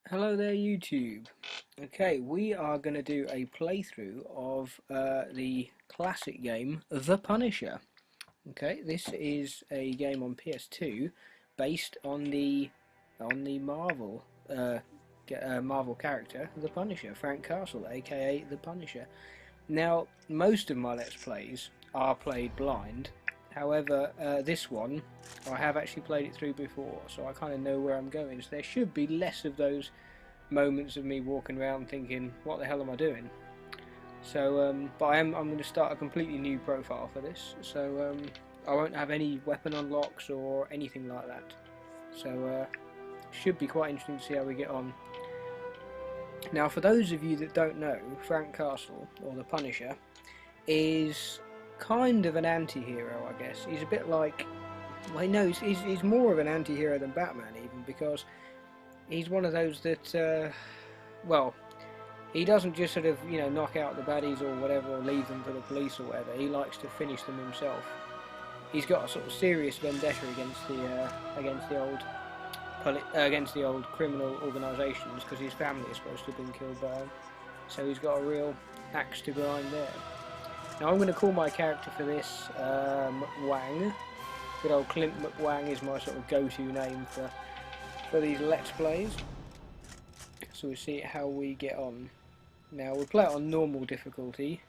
Hello there YouTube. Okay, we are going to do a playthrough of the classic game The Punisher. Okay, this is a game on PS2 based on the Marvel character The Punisher, Frank Castle, aka The Punisher. Now, most of my Let's Plays are played blind. However, this one, I have actually played it through before, so I kind of know where I'm going. So there should be less of those moments of me walking around thinking, what the hell am I doing? So, but I'm going to start a completely new profile for this. So I won't have any weapon unlocks or anything like that. So should be quite interesting to see how we get on. Now, for those of you that don't know, Frank Castle, or the Punisher, is kind of an anti-hero, I guess. He's a bit like, well, no, he's more of an anti-hero than Batman even, because he's one of those that, well, he doesn't just sort of, knock out the baddies or whatever, or leave them for the police or whatever. He likes to finish them himself. He's got a sort of serious vendetta against the old criminal organisations, because his family is supposed to have been killed by him. So he's got a real axe to grind there. Now I'm going to call my character for this McWang. Good old Clint McWang is my sort of go-to name for these Let's Plays. So we'll see how we get on. Now we'll play it on normal difficulty,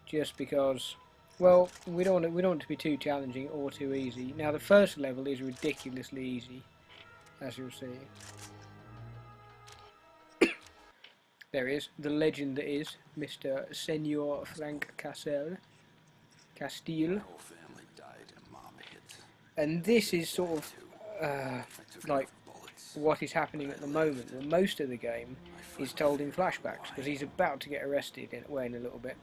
just because, well, we don't want it to be too challenging or too easy. Now the first level is ridiculously easy, as you'll see. There is the legend that is Mr. Senor Frank Castile. And this is sort of like what is happening at the moment. Well, most of the game is told in flashbacks, because he's about to get arrested in a little bit,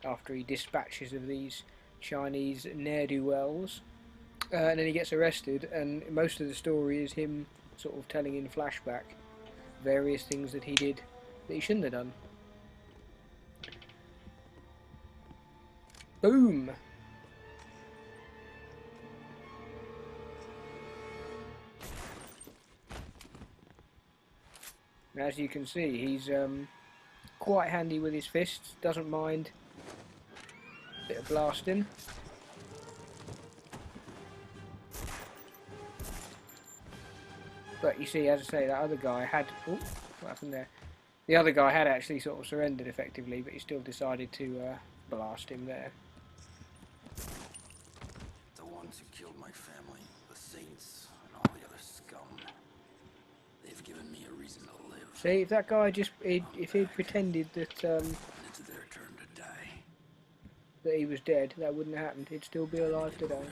after he dispatches of these Chinese ne'er-do-wells, and then he gets arrested, and most of the story is him sort of telling in flashback various things that he did that he shouldn't have done. Boom! As you can see, he's quite handy with his fists, doesn't mind a bit of blasting. But you see, as I say, that other guy had... Oh, what happened there? The other guy had actually sort of surrendered effectively, but he still decided to blast him there. The ones who killed my family, the Saints, and all the other scum. They've given me a reason to live. See, if that guy just... if he'd pretended that... It's their turn to die. That he was dead, that wouldn't have happened. He'd still be alive today.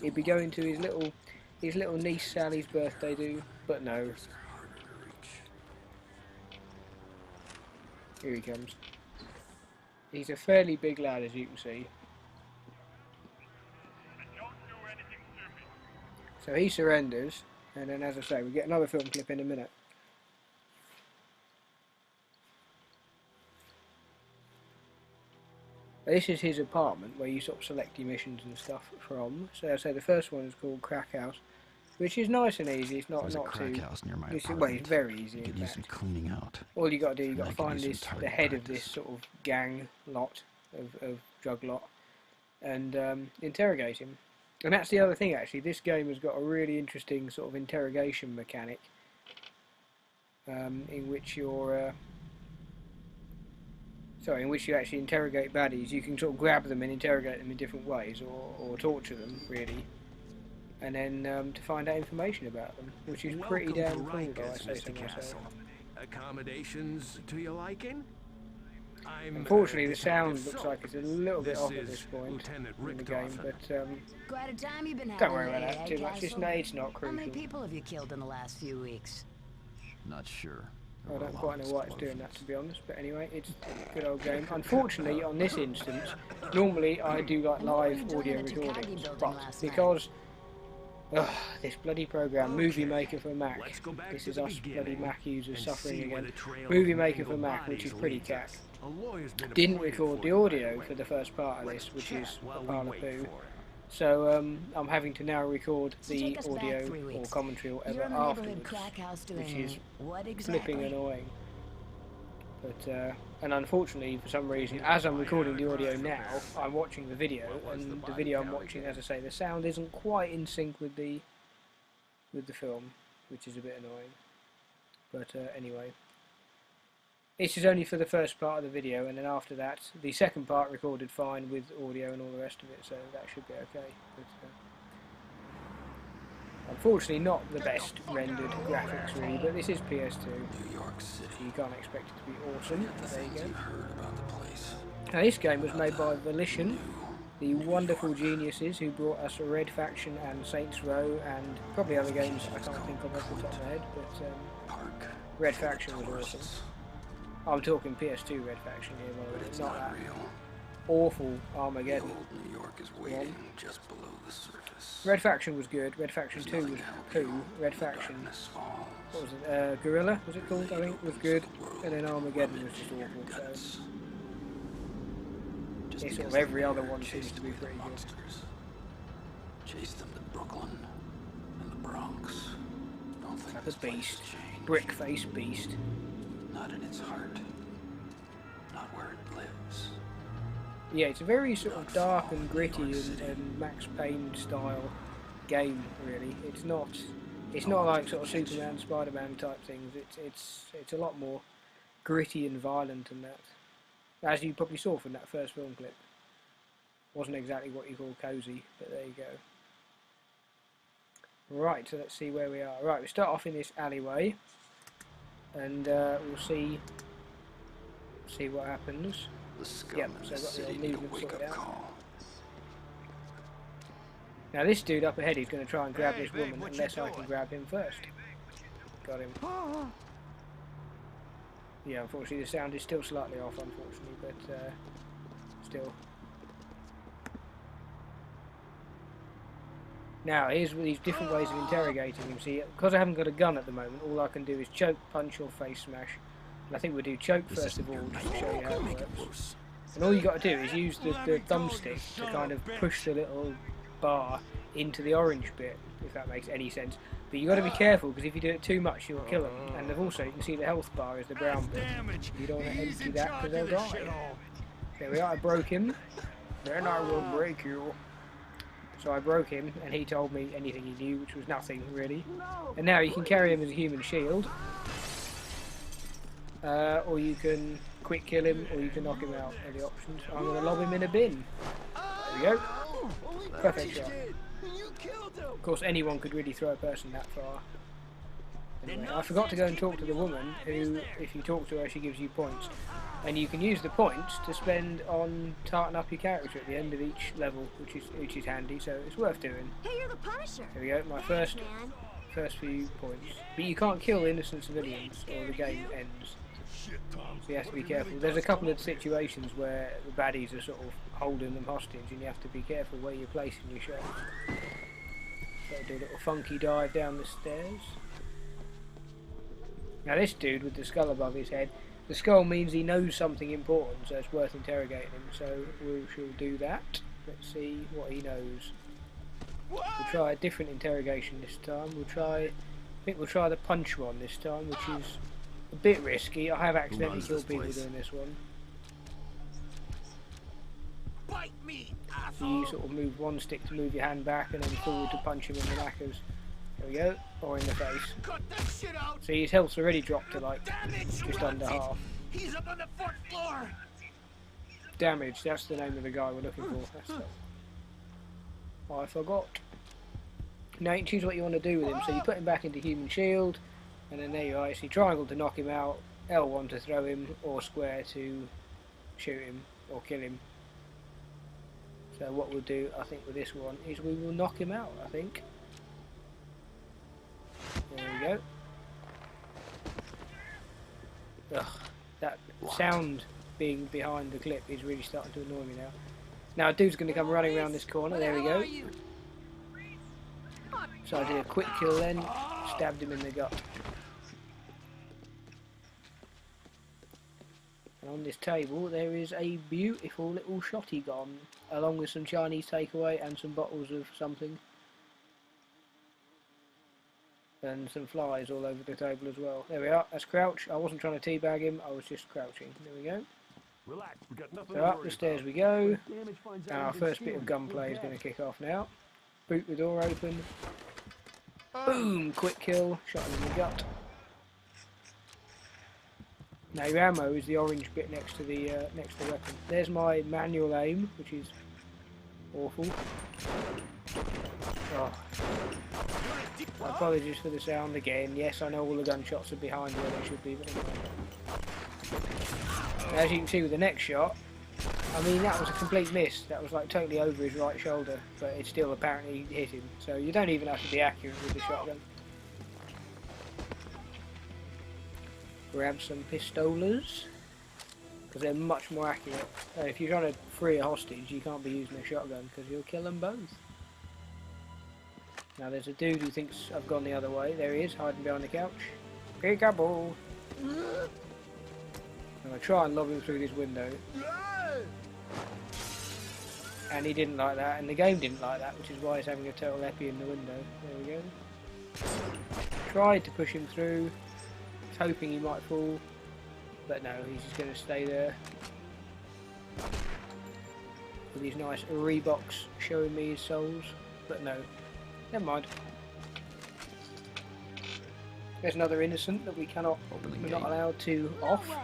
He'd be going to his little niece Sally's birthday do, but no. Here he comes. He's a fairly big lad, as you can see. So he surrenders, and then, as I say, we get another film clip in a minute. This is his apartment, where you sort of select your missions and stuff from. So I say the first one is called Crack House, which is nice and easy. It's not There's not a crack too. house near my Well, apartment. it's very easy. You In could use fact. some cleaning out. All you got to do, you And got I to could find use some the target head of this practice. sort of gang lot of drug lot, and interrogate him. And that's the other thing, actually. This game has got a really interesting sort of interrogation mechanic, in which you're. In which you actually interrogate baddies. You can sort of grab them and interrogate them in different ways, or torture them, really, and then to find out information about them, which is pretty damn cool, if I say so myself. Accommodations to your liking? Unfortunately, the sound looks like it's a little bit off at this point in the game, but Quite a time you've been having don't worry about lately, that too much. It's not How many crucial. people have you killed in the last few weeks? Not sure. I don't quite know why it's doing that, to be honest, but anyway, it's a good old game. Unfortunately, on this instance, normally I do like live audio recordings, but because this bloody program, Movie Maker for Mac, this is us bloody Mac users suffering again, Movie Maker for Mac, which is pretty cack, didn't record the audio for the first part of this, which is a pile of poo, So I'm having to now record So the take us back audio 3 or weeks. commentary or You're whatever in the neighborhood afterwards, crack house doing which is what exactly? flipping annoying. But and unfortunately, for some reason, as I'm recording the audio now, I'm watching the video, and the video I'm watching, as I say, the sound isn't quite in sync with the film, which is a bit annoying. But anyway, this is only for the first part of the video, and then after that, the second part recorded fine with audio and all the rest of it, so that should be okay. But, unfortunately, not the best rendered graphics really, but this is PS2, New York City. so you can't expect it to be awesome. The There you things go. you've heard about the place. Now this game was made by Volition, the wonderful geniuses who brought us Red Faction and Saints Row and probably other games I can't think of off the top of my head, but Park. Red Faction was awesome. I'm talking PS2 Red Faction here, by the way, It's not not that real. awful The Armageddon. old New York is waiting just below the surface. Red Faction was good, Red Faction 2 was poo, Red Faction, Darkness falls. what was it, Guerrilla was it called, I think, was good, and then Armageddon was just awful, so Just it's sort of because every the other mayor one seems chased to be away the pretty good. monsters. Chased them to Brooklyn and the Bronx. Don't think Like this a place beast, has changed. brick-faced beast. Not in its heart. Not where it lives. Yeah, it's a very sort of dark and gritty and Max Payne style game. Really, it's not like sort of Superman, Spider-Man type things. It's a lot more gritty and violent than that. As you probably saw from that first film clip, wasn't exactly what you call cozy, but there you go. Right, so let's see where we are. Right, we start off in this alleyway, and we'll see what happens. The scum Yep, in so this I've got the city old need a movement wake-up sorted out. call. Now this dude up ahead is going to try and grab Hey, this babe, woman what you unless I can doing? grab him first. Got him. Yeah, unfortunately the sound is still slightly off, unfortunately, but still. Now here's these different ways of interrogating him. See, because I haven't got a gun at the moment, all I can do is choke, punch or face smash. And I think we'll do choke first of all, just to show you how it Make it works. worse. And all you got to do is use the thumbstick to kind of push the little bar into the orange bit, if that makes any sense. But you got to be careful, because if you do it too much, you'll kill them. And also, you can see the health bar is the brown bit. You don't want to empty that, because they'll die. There we are, I broke him. Then I will break you. So I broke him, and he told me anything he knew, which was nothing, really. And now you can carry him as a human shield. Or you can quick kill him, or you can knock him out. Are the options. I'm going to lob him in a bin. There we go. Perfect shot. Of course, anyone could really throw a person that far. Anyway, I forgot to go and talk to the woman, who, if you talk to her, she gives you points. And you can use the points to spend on tarting up your character at the end of each level, which is handy, so it's worth doing. Hey, you're the Punisher. There we go, my first few points. But you can't kill innocent civilians, or the game ends. So you have to be careful. There's a couple of situations where the baddies are sort of holding them hostage, and you have to be careful where you're placing your shots. So do a little funky dive down the stairs. Now this dude with the skull above his head, the skull means he knows something important, so it's worth interrogating him. So we shall do that. Let's see what he knows. We'll try a different interrogation this time. I think we'll try the punch one this time, which is a bit risky. I have accidentally runs killed this people place? doing this one. Bite me, So you sort of move one stick to move your hand back, and then forward to punch him in the knackers. There we go, or in the face. Cut that shit out. See, his health's already dropped to like Damage. just under half. He's up on the fourth floor. Damage, that's the name of the guy we're looking for. That's the... I forgot. Now you choose what you want to do with him. So you put him back into human shield, and then there you are. You see triangle to knock him out, L1 to throw him, or square to shoot him or kill him. So what we'll do, I think, with this one is we will knock him out, I think. There we go. Ugh, that sound being behind the clip is really starting to annoy me now. Now a dude's going to come running around this corner, there we go. So I did a quick kill then, stabbed him in the gut. And on this table there is a beautiful little shotty gun, along with some Chinese takeaway and some bottles of something. And some flies all over the table as well. There we are, that's Crouch. I wasn't trying to teabag him, I was just crouching. There we go. Relax, we got nothing So to up worry the stairs about. we go. Damage finds And our out first bit of gunplay is going to kick off now. Boot the door open. Boom! Quick kill. Shot him in the gut. Now your ammo is the orange bit next to the weapon. There's my manual aim, which is awful. Oh. Apologies for the sound again. Yes, I know all the gunshots are behind where they should be, but anyway. As you can see with the next shot, I mean that was a complete miss. That was like totally over his right shoulder, but it still apparently hit him. So you don't even have to be accurate with the shotgun. Grab some pistolas, because they're much more accurate. If you're trying to free a hostage, you can't be using a shotgun because you'll kill them both. Now there's a dude who thinks I've gone the other way. There he is, hiding behind the couch. Peekaboo! I'm going to try and lob him through this window. And he didn't like that, and the game didn't like that, which is why he's having a total epi in the window. There we go. Tried to push him through, was hoping he might fall, but no, he's just going to stay there. With these nice Reeboks showing me his soles, but no. Never mind. There's another innocent that we're not allowed to off. No way.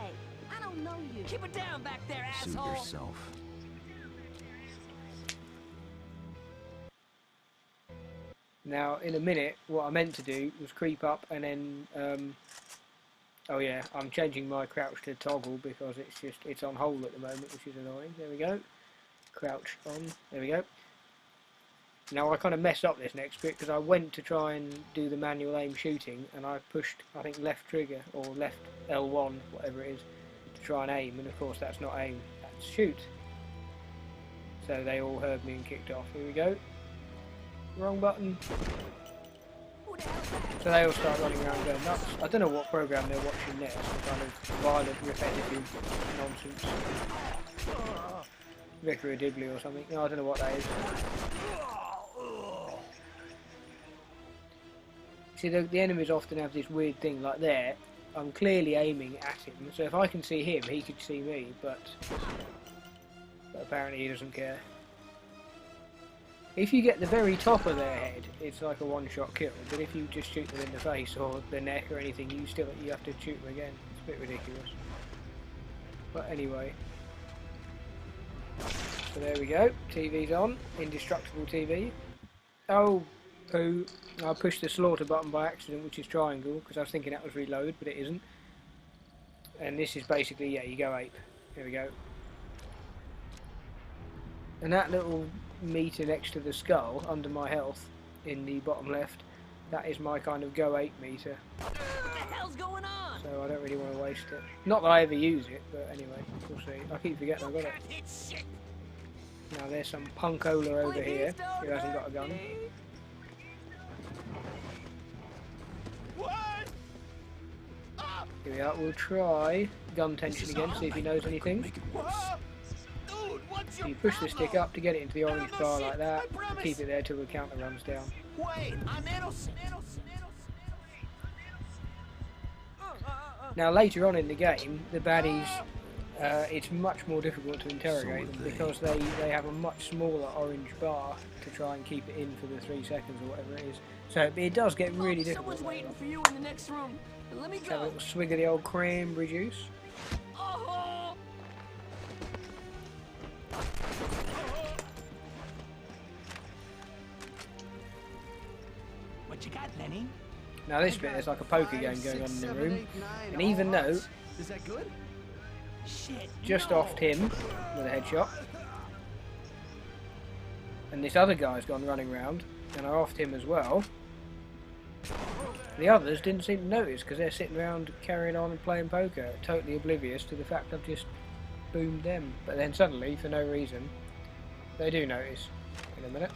I don't know you. Keep it down back there, Suit asshole. yourself. Now, in a minute, what I meant to do was creep up and then, oh yeah, I'm changing my crouch to toggle because it's on hold at the moment, which is annoying. There we go. Crouch on. There we go. Now I kind of messed up this next bit because I went to try and do the manual aim shooting and I pushed, I think, left trigger or left L1, whatever it is, to try and aim, and of course that's not aim, that's shoot. So they all heard me and kicked off. Here we go. Wrong button. So they all start running around going nuts. I don't know what program they're watching next, some kind of violent, repetitive nonsense. Vicar of Dibley or something. No, I don't know what that is. See, the enemies often have this weird thing, like there, I'm clearly aiming at him, so if I can see him, he could see me, but apparently he doesn't care. If you get the very top of their head, it's like a one-shot kill, but if you just shoot them in the face or the neck or anything, you have to shoot them again. It's a bit ridiculous. But anyway. So there we go, TV's on, indestructible TV. Oh, poo. I pushed the slaughter button by accident, which is triangle, because I was thinking that was reload, but it isn't. And this is basically, yeah, you go ape. Here we go. And that little meter next to the skull, under my health, in the bottom left, that is my kind of go ape meter. What the hell's going on? So I don't really want to waste it. Not that I ever use it, but anyway, we'll see. I keep forgetting I've got it. Can't hit shit. Now there's some punkola over here who hasn't got a gun. What? Here we are, we'll try gun tension again, see if he knows anything. Whoa. Dude, what's So your you push the stick problem? up to get it into the orange No bar shit, like that, I promise. keep it there till the counter runs down. Wait, I'm innocent. Now later on in the game, the baddies, it's much more difficult to interrogate them because they have a much smaller orange bar to try and keep it in for the 3 seconds or whatever it is. So it does get really difficult. Someone's waiting for you in the next room. Let me Have a go. little swig of the old cranberry juice. Oh. What you got, Lenny? Now this bit is like a poker game going on in the room, and even though Is that good? Shit. just no. offed him with a headshot, and this other guy's gone running round, and I offed him as well. The others didn't seem to notice because they're sitting around carrying on and playing poker, totally oblivious to the fact I've just boomed them. But then suddenly, for no reason, they do notice. In a minute,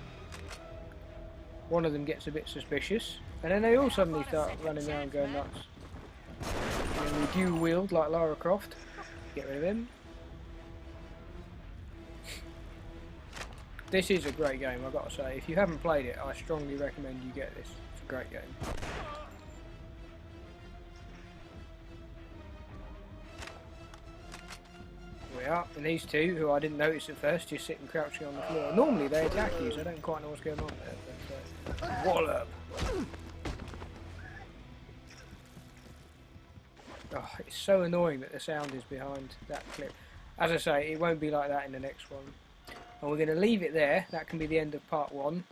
one of them gets a bit suspicious, and then they all suddenly start running around going nuts. And we dual wield like Lara Croft. Get rid of him. This is a great game, I've got to say. If you haven't played it, I strongly recommend you get this. It's a great game. We are, and these two, who I didn't notice at first, just sitting crouching on the floor. Normally they attack you, so I don't quite know what's going on there. But, wallop! Oh, it's so annoying that the sound is behind that clip. As I say, it won't be like that in the next one. And we're going to leave it there. That can be the end of part 1.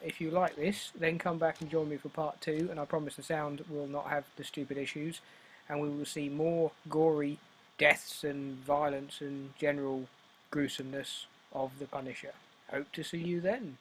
If you like this, then come back and join me for part 2, and I promise the sound will not have the stupid issues, and we will see more gory deaths and violence and general gruesomeness of the Punisher. Hope to see you then.